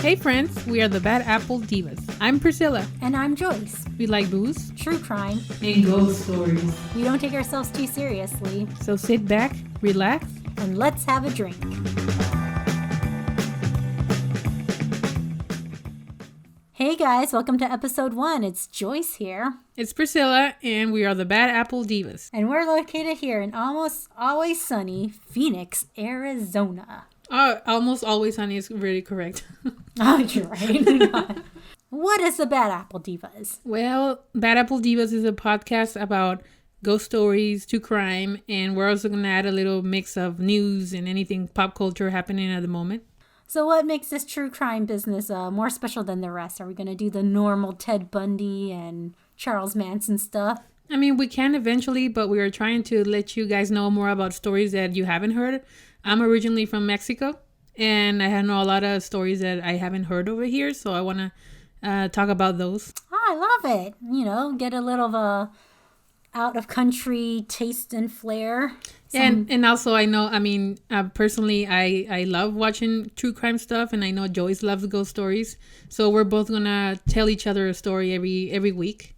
Hey friends, we are the Bad Apple Divas. I'm Priscilla. And I'm Joyce. We like booze, True crime, and ghost stories. We don't take ourselves too seriously. So sit back, relax, and let's have a drink. Hey guys, welcome to episode 1. It's Joyce here. It's Priscilla, and we are the Bad Apple Divas. And we're located here in almost always sunny Phoenix, Arizona. Almost always sunny is really correct. Oh, you're right. What is the Bad Apple Divas? Well, Bad Apple Divas is a podcast about ghost stories, true crime, and we're also going to add a little mix of news and anything pop culture happening at the moment. So what makes this true crime business more special than the rest? Are we going to do the normal Ted Bundy and Charles Manson stuff? I mean, we can eventually, but we are trying to let you guys know more about stories that you haven't heard. I'm originally from Mexico, and I know a lot of stories that I haven't heard over here, so I want to talk about those. Oh, I love it. You know, get a little of a out-of-country taste and flair. And also, I know, personally, I love watching true crime stuff, and I know Joyce loves ghost stories, so we're both going to tell each other a story every week.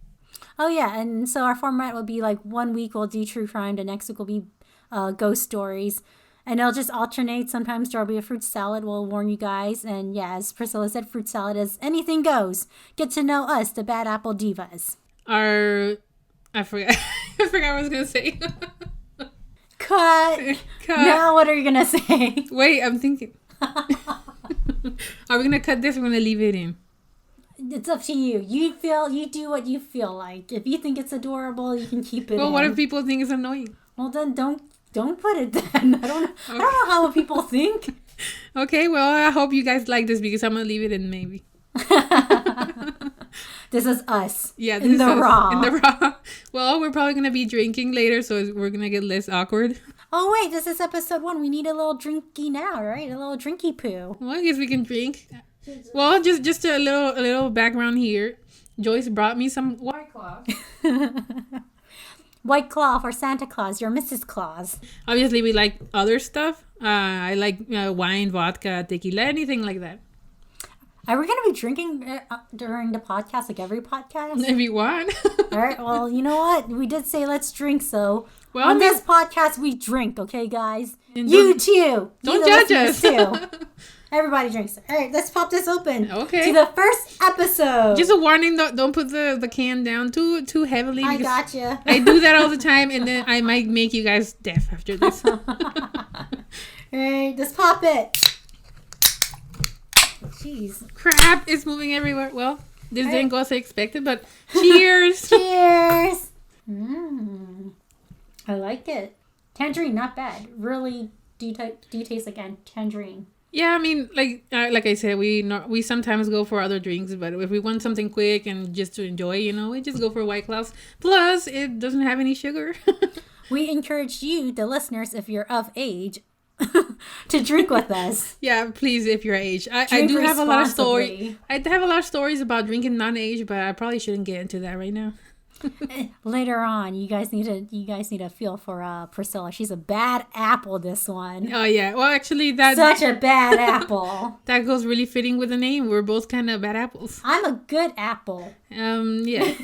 Oh, yeah, and so our format will be like 1 week we'll do true crime, the next week will be ghost stories. And it'll just alternate. Sometimes there'll be a fruit salad. We'll warn you guys. And yeah, as Priscilla said, fruit salad is anything goes. Get to know us, the Bad Apple Divas. I forgot what I was going to say. Cut. Now what are you going to say? Wait, I'm thinking. Are we going to cut this or are we going to leave it in? It's up to you. You do what you feel like. If you think it's adorable, you can keep it Well, in. what if people think it's annoying? Well, then don't put it then. I don't know how people think. Okay, well, I hope you guys like this because I'm going to leave it in maybe. This is us. Yeah, in the raw. In the raw. Well, we're probably going to be drinking later, so we're going to get less awkward. Oh, wait, this is episode 1. We need a little drinky now, right? A little drinky poo. Well, I guess we can drink. Well, just a little background here. Joyce brought me some White Claw. White Claw for Santa Claus. You're Mrs. Claus. Obviously, we like other stuff. I like wine, vodka, tequila, anything like that. Are we going to be drinking during the podcast, like every podcast? If you want. All right. Well, you know what? We did say let's drink, so well, on this podcast, we drink, okay, guys? You too. Don't judge us. Too. Everybody drinks. All right, let's pop this open. Okay. To the first episode. Just a warning, don't put the can down too heavily. I gotcha. I do that all the time, and then I might make you guys deaf after this. All right, let's pop it. Jeez. Crap, it's moving everywhere. Well, this didn't go as I expected, but cheers. Cheers. I like it. Tangerine, not bad. Really, do you taste like a tangerine? Yeah, I mean, like I said, we sometimes go for other drinks, but if we want something quick and just to enjoy, we just go for White Claws. Plus, it doesn't have any sugar. We encourage you, the listeners, if you're of age, to drink with us. Yeah, please, if you're age. I do have a lot of stories. I have a lot of stories about drinking non-age, but I probably shouldn't get into that right now. Later on, you guys need to feel for Priscilla. She's a bad apple, this one. Oh yeah. Well, actually, such a bad apple. That goes really fitting with the name. We're both kind of bad apples. I'm a good apple. Yeah.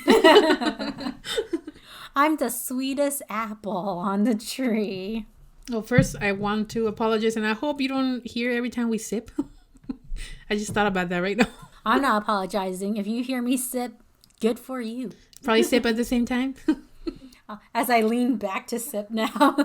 I'm the sweetest apple on the tree. Well, first I want to apologize, and I hope you don't hear every time we sip. I just thought about that right now. I'm not apologizing. If you hear me sip, good for you. Probably sip at the same time. As I lean back to sip now.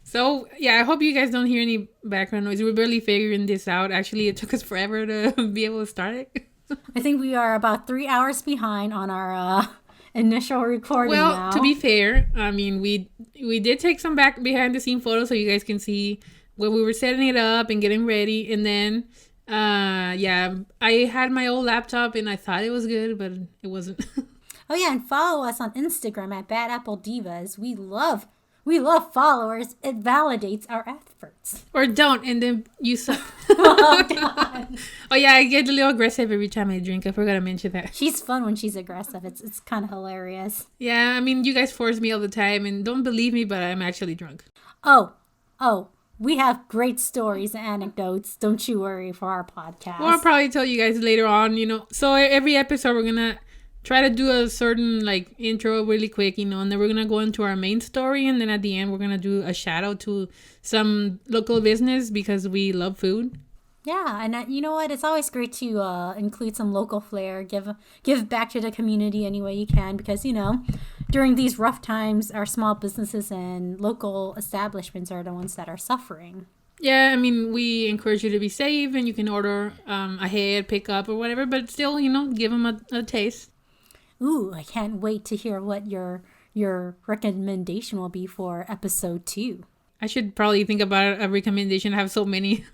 So, yeah, I hope you guys don't hear any background noise. We're barely figuring this out. Actually, it took us forever to be able to start it. I think we are about 3 hours behind on our initial recording now. To be fair, I mean, we did take some behind the scene photos so you guys can see when we were setting it up and getting ready. And then, I had my old laptop and I thought it was good, but it wasn't. Oh yeah, and follow us on Instagram at Bad Apple Divas. We love followers. It validates our efforts. Or don't, and then you suck. Oh God. Oh yeah, I get a little aggressive every time I drink. I forgot to mention that. She's fun when she's aggressive. It's kind of hilarious. Yeah, I mean, you guys force me all the time, and don't believe me, but I'm actually drunk. Oh, We have great stories and anecdotes. Don't you worry for our podcast. Well, I'll probably tell you guys later on, you know. So every episode we're gonna try to do a certain like intro really quick, you know, and then we're gonna go into our main story, and then at the end we're gonna do a shout out to some local business because we love food. Yeah, and you know what? It's always great to include some local flair, give back to the community any way you can, because during these rough times, our small businesses and local establishments are the ones that are suffering. Yeah, I mean, we encourage you to be safe, and you can order ahead, pick up, or whatever, but still, you know, give them a taste. Ooh, I can't wait to hear what your recommendation will be for episode 2. I should probably think about a recommendation. I have so many.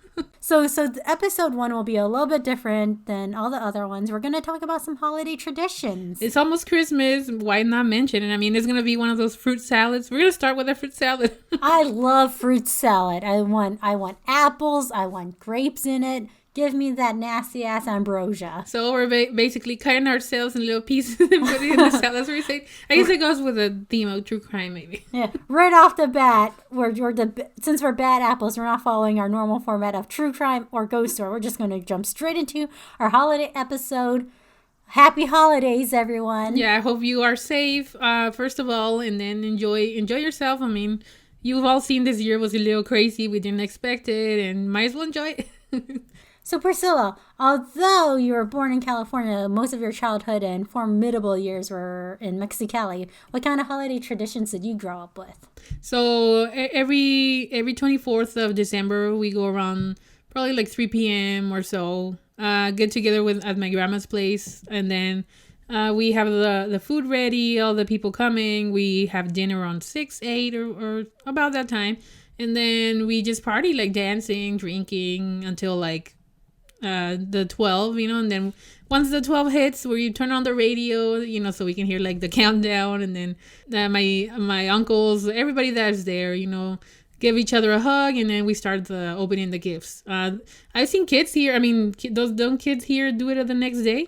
So the episode 1 will be a little bit different than all the other ones. We're going to talk about some holiday traditions. It's almost Christmas. Why not mention it? I mean, it's going to be one of those fruit salads. We're going to start with a fruit salad. I love fruit salad. I want apples. I want grapes in it. Give me that nasty ass ambrosia. So we're basically cutting ourselves in little pieces and putting it in the salad. That's what we say. I guess it goes with a theme of true crime, maybe. Yeah, right off the bat, since we're bad apples, we're not following our normal format of true crime or ghost story. We're just going to jump straight into our holiday episode. Happy holidays, everyone! Yeah, I hope you are safe. First of all, and then enjoy yourself. I mean, you've all seen this year was a little crazy. We didn't expect it, and might as well enjoy it. So Priscilla, although you were born in California, most of your childhood and formidable years were in Mexicali. What kind of holiday traditions did you grow up with? So every 24th of December, we go around probably like 3 p.m. or so, get together at my grandma's place, and then we have the food ready, all the people coming. We have dinner around 6, 8, or about that time, and then we just party, like dancing, drinking until like the 12, you know, and then once the 12 hits, where you turn on the radio, you know, so we can hear like the countdown, and then my uncles, everybody that's there, you know, give each other a hug, and then we start opening the gifts. I've seen kids here. I mean, don't kids here do it the next day?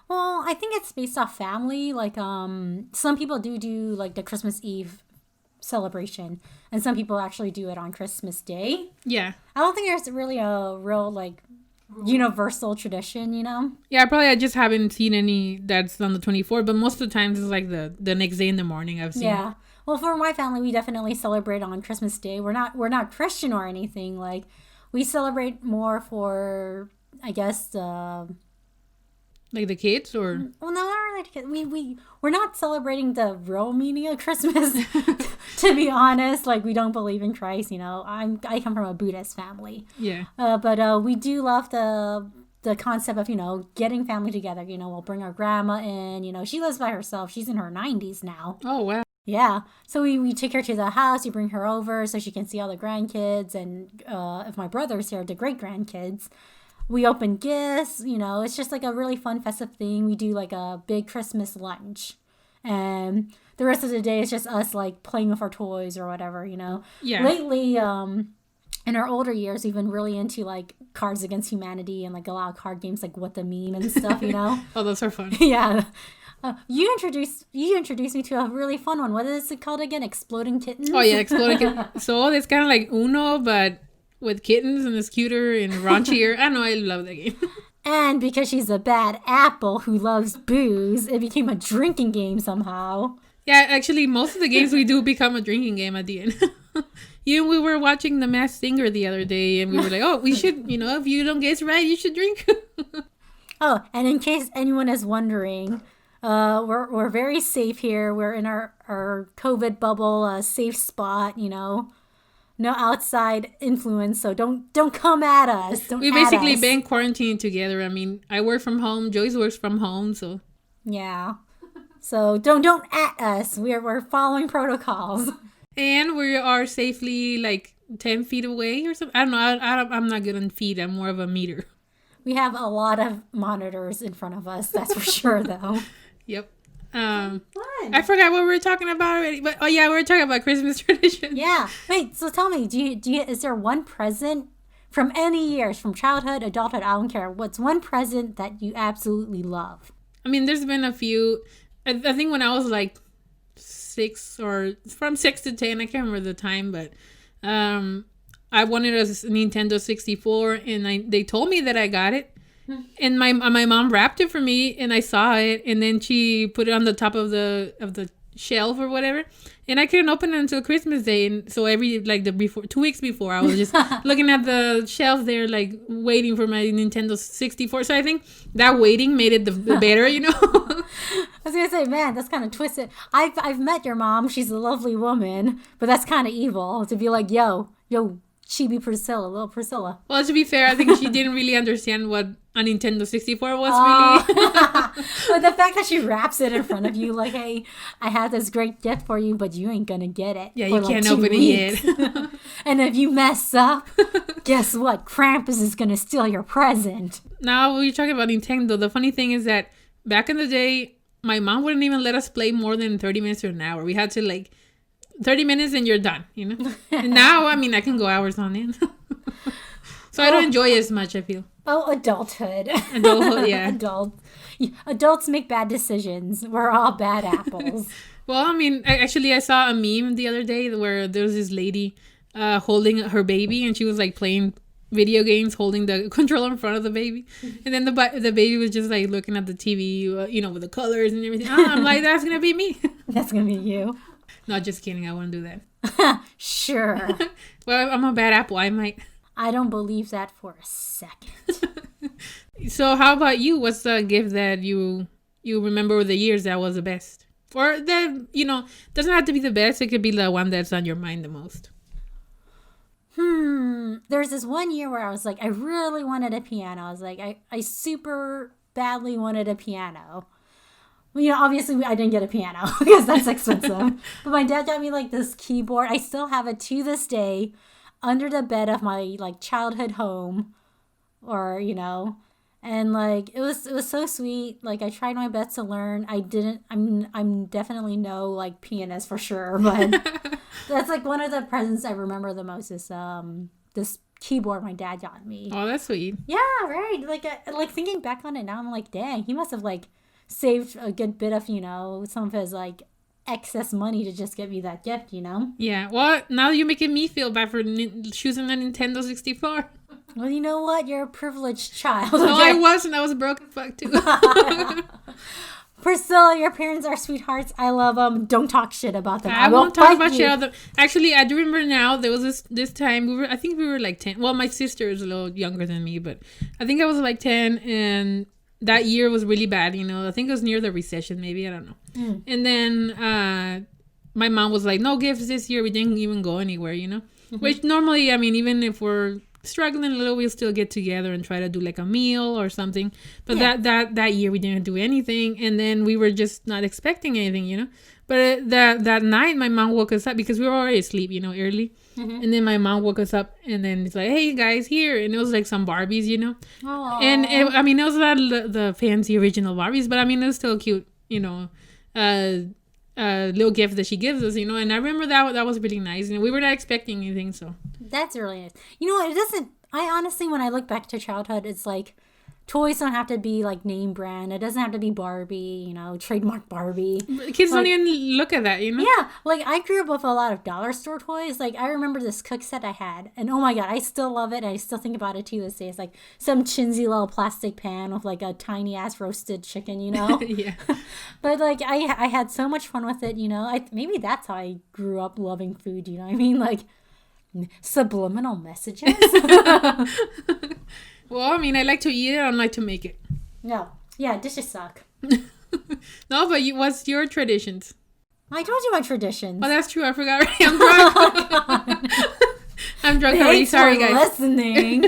Well, I think it's based off family. Like, some people do like the Christmas Eve celebration, and some people actually do it on Christmas Day. Yeah. I don't think there's really a real like universal tradition, you know? Yeah, I just haven't seen any that's on the 24th, but most of the times it's like the next day in the morning I've seen. Yeah. Well, for my family, we definitely celebrate on Christmas Day. We're not Christian or anything. Like, we celebrate more for, I guess, like the kids, or well, no, not really. We're not celebrating the real meaning of Christmas. To be honest, like, we don't believe in Christ. You know, I come from a Buddhist family. Yeah. But we do love the concept of getting family together. We'll bring our grandma in. She lives by herself. She's in her 90s now. Oh wow. Yeah. So we take her to the house. You bring her over so she can see all the grandkids, and if my brother's here, the great grandkids. We open gifts, it's just like a really fun festive thing. We do like a big Christmas lunch. And the rest of the day is just us like playing with our toys or whatever, Yeah. Lately, in our older years, we've been really into like Cards Against Humanity and like a lot of card games like What the Meme and stuff, Oh, those are fun. Yeah. You introduced me to a really fun one. What is it called again? Exploding Kittens? Oh yeah, Exploding Kittens. So it's kind of like Uno, but with kittens, and it's cuter and raunchier. I know, I love that game. And because she's a bad apple who loves booze, it became a drinking game somehow. Yeah, actually, most of the games we do become a drinking game at the end. We were watching The Masked Singer the other day, and we were like, oh, we should, if you don't guess right, you should drink. Oh, and in case anyone is wondering, we're very safe here. We're in our COVID bubble, safe spot, No outside influence, so don't come at us. We basically been quarantined together. I mean, I work from home. Joyce works from home, so yeah. So don't at us. We're following protocols. And we are safely like 10 feet away or something. I don't know. I'm not good on feet. I'm more of a meter. We have a lot of monitors in front of us. That's for sure, though. Yep. I forgot what we were talking about already, but oh yeah, we were talking about Christmas tradition. Yeah. Wait. So tell me, is there one present from any years, from childhood, adulthood? I don't care. What's one present that you absolutely love? I mean, there's been a few. I think when I was like 6 or from 6 to 10, I can't remember the time, but I wanted a Nintendo 64, and they told me that I got it. And my mom wrapped it for me, and I saw it, and then she put it on the top of the shelf or whatever, and I couldn't open it until Christmas Day. And so before 2 weeks before, I was just looking at the shelf there, like waiting for my Nintendo 64. So I think that waiting made it the better, you know. I was gonna say, man, that's kind of twisted. I've met your mom. She's a lovely woman, but that's kind of evil to be like, yo, chibi Priscilla, little Priscilla. Well, to be fair, I think she didn't really understand what a Nintendo 64 was really. But the fact that she wraps it in front of you like, hey, I have this great gift for you, but you ain't gonna get it. Yeah, you can't open it yet. And if you mess up, guess what? Krampus is gonna steal your present. Now we're talking about Nintendo. The funny thing is that back in the day, my mom wouldn't even let us play more than 30 minutes or an hour. We had to 30 minutes and you're done, you know? And now, I mean, I can go hours on end. So I don't enjoy it as much, I feel. Oh, adulthood. Adulthood, yeah. Adults make bad decisions. We're all bad apples. Well, I mean, I saw a meme the other day where there was this lady holding her baby, and she was playing video games, holding the controller in front of the baby. And then the baby was just looking at the TV, with the colors and everything. I'm like, that's going to be me. That's going to be you. No, just kidding. I wouldn't do that. Sure. Well, I'm a bad apple. I might. I don't believe that for a second. So how about you? What's the gift that you remember over the years that was the best? Or that, doesn't have to be the best. It could be the one that's on your mind the most. There's this one year where I was like, I really wanted a piano. I was like, I super badly wanted a piano. Well, obviously I didn't get a piano because that's expensive. But my dad got me this keyboard. I still have it to this day under the bed of my childhood home, or and it was so sweet. I tried my best to learn. I'm definitely no pianist for sure, but that's one of the presents I remember the most is this keyboard my dad got me. Oh, that's sweet. Yeah, right. Thinking back on it now, I'm like, dang, he must have saved a good bit of some of his excess money to just get me that gift, Yeah, well, now you're making me feel bad for choosing a Nintendo 64. Well, you know what? You're a privileged child. No, I wasn't. I was broke as fuck, too. Priscilla, your parents are sweethearts. I love them. Don't talk shit about them. I won't talk about shit about them. Actually, I do remember now, there was this time, I think we were 10. Well, my sister is a little younger than me, but I think I was 10, and that year was really bad, I think it was near the recession, maybe, I don't know. And then my mom was like, no gifts this year. We didn't even go anywhere, Which normally, I mean, even if we're struggling a little, we'll still get together and try to do a meal or something. But that year we didn't do anything, and then we were just not expecting anything, But that night, my mom woke us up because we were already asleep, early. And then my mom woke us up, and then it's like, hey, guys, here. And it was some Barbies, Aww. And it was not the fancy original Barbies, but it was still cute, little gift that she gives us, And I remember that was really nice. We were not expecting anything, so. That's really nice. You know what? It doesn't, I honestly, when I look back to childhood, it's toys don't have to be name brand. It doesn't have to be Barbie, trademark Barbie. Kids don't even look at that, Yeah, I grew up with a lot of dollar store toys. I remember this cook set I had, and oh my god, I still love it. I still think about it to this day. It's some chintzy little plastic pan with a tiny ass roasted chicken, Yeah. But I had so much fun with it, maybe that's how I grew up loving food. You know what I mean? Subliminal messages. Well, I like to eat it. I don't like to make it. No. Yeah, dishes suck. No, but what's your traditions? I told you my traditions. Oh, that's true. I forgot already. I'm drunk. I'm drunk already. Sorry, guys. Listening.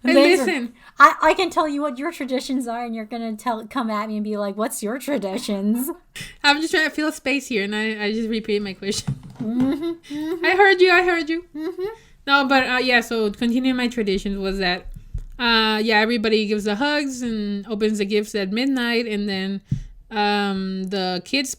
Hey, listen. I can tell you what your traditions are, and you're going to come at me and be like, what's your traditions? I'm just trying to fill space here, and I just repeated my question. Mm-hmm, mm-hmm. I heard you. Mm-hmm. No, but so continuing my traditions was that everybody gives the hugs and opens the gifts at midnight, and then the kids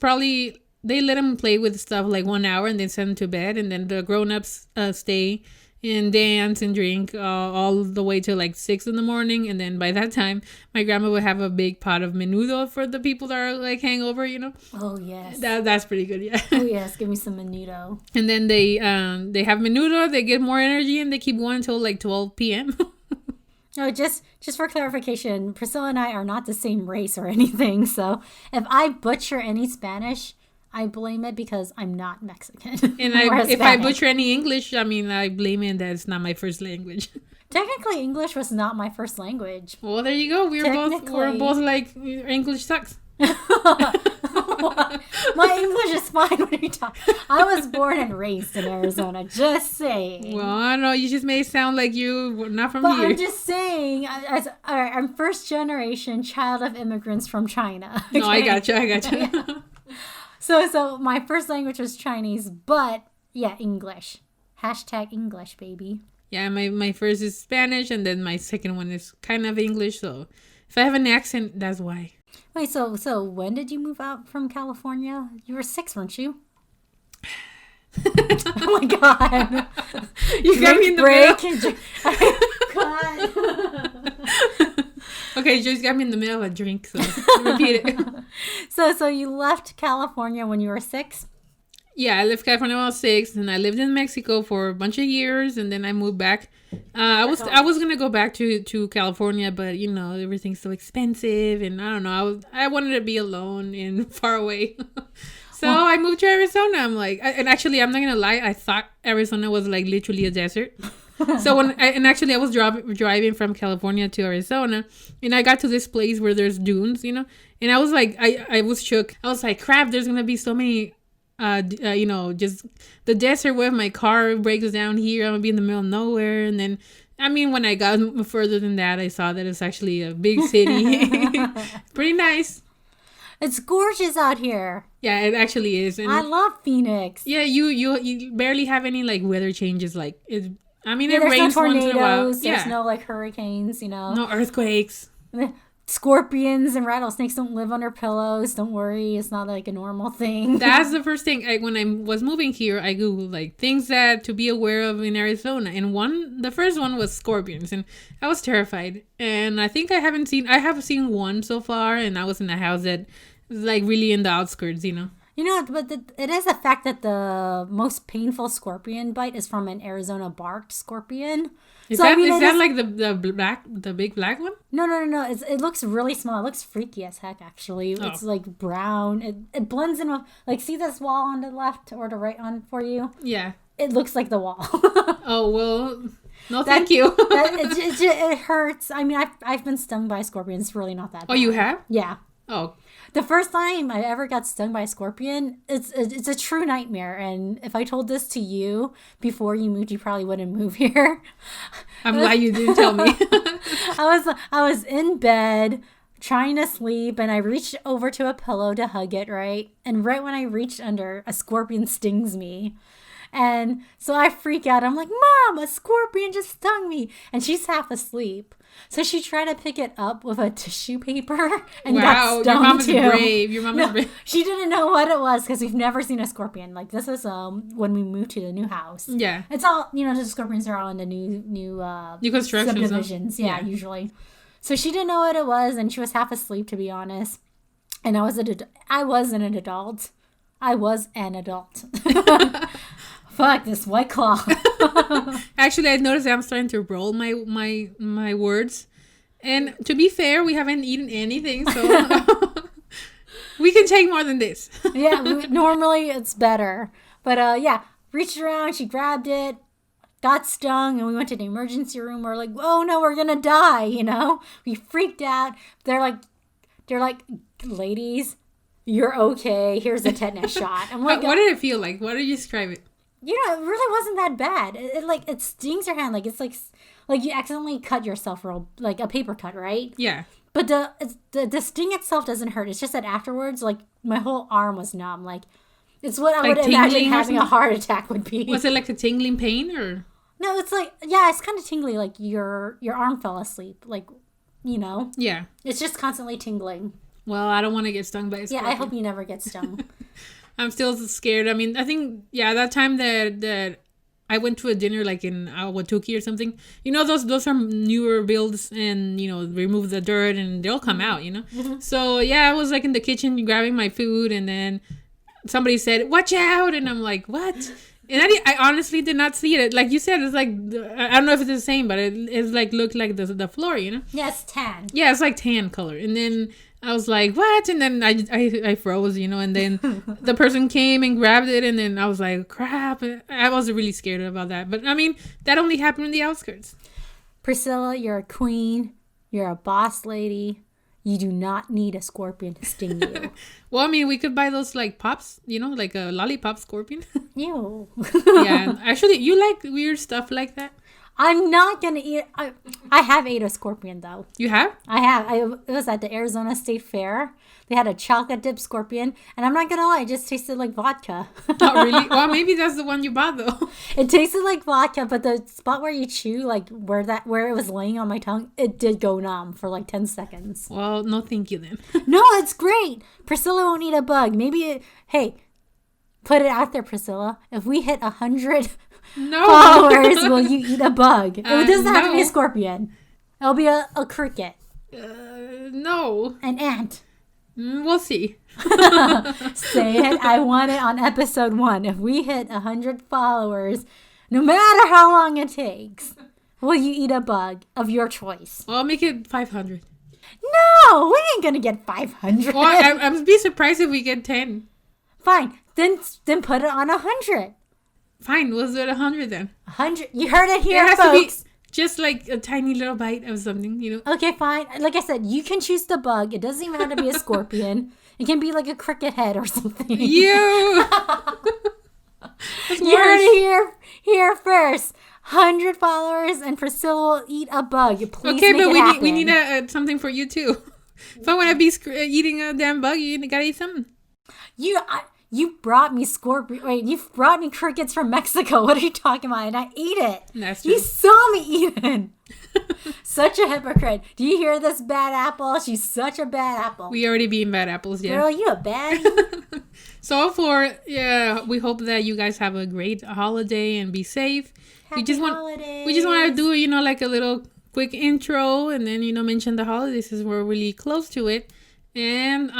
they let them play with stuff 1 hour and then send them to bed, and then the grown-ups stay and dance and drink all the way till like 6 in the morning. And then by that time, my grandma would have a big pot of menudo for the people that are like hangover, Oh, yes. That's pretty good, yeah. Oh, yes. Give me some menudo. And then they have menudo, they get more energy, and they keep going until like 12 p.m. Oh, just for clarification, Priscilla and I are not the same race or anything. So if I butcher any Spanish, I blame it because I'm not Mexican. And if I butcher any English, I mean, I blame it that it's not my first language. Technically, English was not my first language. Well, there you go. We're both like, English sucks. My English is fine when you talk. I was born and raised in Arizona. Just saying. Well, I don't know. You just made it sound like you were not from But here. I'm just saying. I'm first generation child of immigrants from China. Okay? No, I got you. Yeah. So my first language was Chinese, but yeah, English. Hashtag English, baby. Yeah, my first is Spanish, and then my second one is kind of English. So if I have an accent, that's why. Wait, so when did you move out from California? You were 6, weren't you? Oh my god! You got me in the middle. God. Okay, you just got me in the middle of a drink, so repeat it. So you left California when you were 6? Yeah, I left California when I was 6, and I lived in Mexico for a bunch of years, and then I moved back. I was gonna go back to California, but everything's so expensive, and I don't know. I wanted to be alone and far away, so I moved to Arizona. I'm like, and actually, I'm not gonna lie. I thought Arizona was like literally a desert. So I was driving from California to Arizona, and I got to this place where there's dunes, and I was like, I was shook. I was like, crap, there's gonna be so many. Just the desert where my car breaks down here. I'm gonna be in the middle of nowhere. And then, I mean, when I got further than that, I saw that it's actually a big city. Pretty nice. It's gorgeous out here. Yeah, it actually is. And I love Phoenix. Yeah, you barely have any like weather changes. Like it there's rains no once in a while. tornadoes. There's no like hurricanes. No earthquakes. Scorpions and rattlesnakes don't live under pillows. Don't worry, it's not like a normal thing. That's the first thing. When I was moving here, I googled like things that to be aware of in Arizona, and the first one was scorpions, and I was terrified. And I think I have seen one so far, and I was in a house that is like really in the outskirts, But it is a fact that the most painful scorpion bite is from an Arizona barked scorpion. Is that like the big black one? No. It looks really small. It looks freaky as heck, actually. Oh. It's like brown. It blends in with, like, see this wall on the left or the right on for you? Yeah. It looks like the wall. Oh, well, no, thank you. It hurts. I mean, I've been stung by scorpions. It's really not that bad. Oh, you have? Yeah. Oh. The first time I ever got stung by a scorpion, it's a true nightmare. And if I told this to you before you moved, you probably wouldn't move here. I'm glad you didn't tell me. I was in bed trying to sleep, and I reached over to a pillow to hug it, right? And right when I reached under, a scorpion stings me. And so I freak out. I'm like, Mom, a scorpion just stung me. And she's half asleep. So she tried to pick it up with a tissue paper and got stung. Your mom is too. brave. Your mom is brave. She didn't know what it was because we've never seen a scorpion. Like, this was when we moved to the new house. Yeah. It's all, the scorpions are all in the new constructions. Subdivisions. Yeah, usually. So she didn't know what it was, and she was half asleep, to be honest. And I was an adult. I was an adult. Fuck this White Claw. Actually, I noticed that I'm starting to roll my words. And to be fair, we haven't eaten anything, so we can take more than this. Yeah, normally it's better. But reached around, she grabbed it, got stung, and we went to the emergency room. We're like, oh no, we're gonna die, We freaked out. They're like, ladies, you're okay. Here's a tetanus shot. I'm like, what did it feel like? What did you describe it? It really wasn't that bad. It stings your hand. Like, it's like you accidentally cut yourself, like a paper cut, right? Yeah. But the sting itself doesn't hurt. It's just that afterwards, like, my whole arm was numb. Like, it's what I would imagine having a heart attack would be. Was it like a tingling pain or? No, it's like, yeah, it's kind of tingly. Like your arm fell asleep. Like, Yeah. It's just constantly tingling. Well, I don't want to get stung by a scorpion. Yeah, I hope you never get stung. I'm still scared. I mean, I think, that time that I went to a dinner like in Awatuki or something. You know, those are newer builds, and you know, remove the dirt and they'll come out. You know, so yeah, I was like in the kitchen grabbing my food, and then somebody said, "Watch out!" and I'm like, "What?" And I honestly did not see it. Like you said, it's like I don't know if it's the same, but it's like looked like the floor. You know? Yeah, it's tan. Yeah, it's like tan color, and then. I was like, what? And then I froze, you know, and then the person came and grabbed it, and then I was like, crap. I was really scared about that. But, I mean, that only happened in the outskirts. Priscilla, you're a queen. You're a boss lady. You do not need a scorpion to sting you. Well, I mean, we could buy those, like, pops, you know, like a lollipop scorpion. Ew. Yeah. Actually, you like weird stuff like that? I'm not going to eat. I have ate a scorpion, though. You have? I have. It was at the Arizona State Fair. They had a chocolate dip scorpion. And I'm not going to lie, it just tasted like vodka. Oh, really? Well, maybe that's the one you bought, though. It tasted like vodka, but the spot where you chew, like where it was laying on my tongue, it did go numb for like 10 seconds. Well, no thank you then. No, it's great. Priscilla won't eat a bug. Hey, put it out there, Priscilla. If we hit 100... No. followers, will you eat a bug? It doesn't have to be a No. scorpion. It'll be a cricket. No. An ant. We'll see. Say it. I want it on episode 1. If we hit 100 followers, no matter how long it takes, will you eat a bug of your choice? Well, I'll make it 500. No, we ain't gonna get 500. Well, I'd be surprised if we get 10. Fine. Then put it on 100. Fine, we'll do it 100 then. 100. You heard it here, It has folks. to be just like a tiny little bite of something, you know. Okay, fine. Like I said, you can choose the bug. It doesn't even have to be a scorpion. It can be like a cricket head or something. You. You heard it here first. 100 followers and Priscilla will eat a bug. Please Okay, make but it happen. we need something for you too. If I want to be eating a damn bug, you gotta eat something. You brought me scorpion. Wait, you brought me crickets from Mexico. What are you talking about? And I ate it. That's true. You saw me eat it. Such a hypocrite. Do you hear this, Bad Apple? She's such a bad apple. We already being bad apples, yeah. Girl, you a baddie. So we hope that you guys have a great holiday and be safe. Happy We just want to do, you know, like a little quick intro, and then, you know, mention the holidays since we're really close to it. And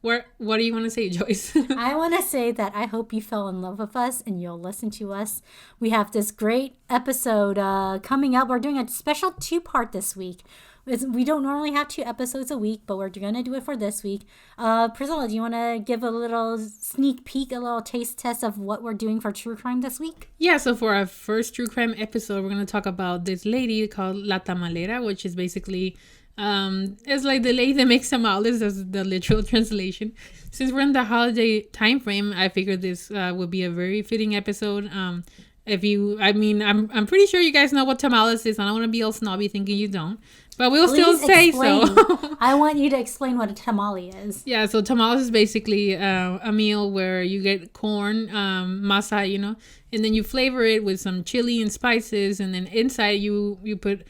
what do you want to say, Joyce? I want to say that I hope you fell in love with us and you'll listen to us. We have this great episode coming up. We're doing a special 2-part this week. We don't normally have 2 episodes a week, but we're going to do it for this week. Priscilla, do you want to give a little sneak peek, a little taste test of what we're doing for True Crime this week? Yeah, so for our first True Crime episode, we're going to talk about this lady called La Tamalera, which is basically... it's like the lady that makes tamales. That's the literal translation. Since we're in the holiday time frame, I figured this would be a very fitting episode. I'm pretty sure you guys know what tamales is. I don't want to be all snobby thinking you don't, but we'll Please still say explain. so. I want you to explain what a tamale is. Yeah, so tamales is basically a meal where you get corn, masa, you know, and then you flavor it with some chili and spices, and then inside you put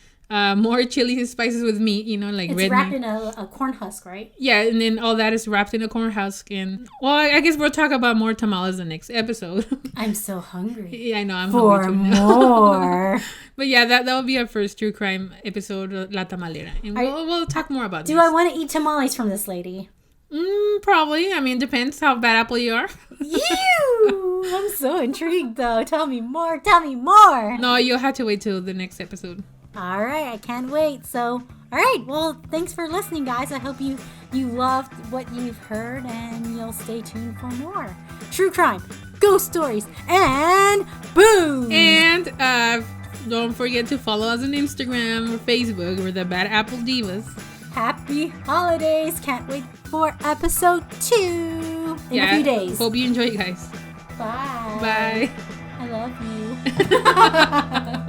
more chili and spices with meat, you know, like it's red wrapped meat. in a corn husk, right? Yeah, and then all that is wrapped in a corn husk. And, well, I guess we'll talk about more tamales the next episode. I'm so hungry. Yeah, I know. I'm For hungry too now. more. But yeah, that will be our first True Crime episode, La Tamalera. And we'll talk more about this. Do I want to eat tamales from this lady? Probably. I mean, depends how bad apple you are. You! I'm so intrigued, though. Tell me more. Tell me more. No, you'll have to wait till the next episode. All right, I can't wait. So, all right. Well, thanks for listening, guys. I hope you loved what you've heard, and you'll stay tuned for more true crime, ghost stories, and boom. And don't forget to follow us on Instagram or Facebook. We're the Bad Apple Divas. Happy holidays! Can't wait for episode 2 in a few days. Hope you enjoy, guys. Bye. Bye. I love you.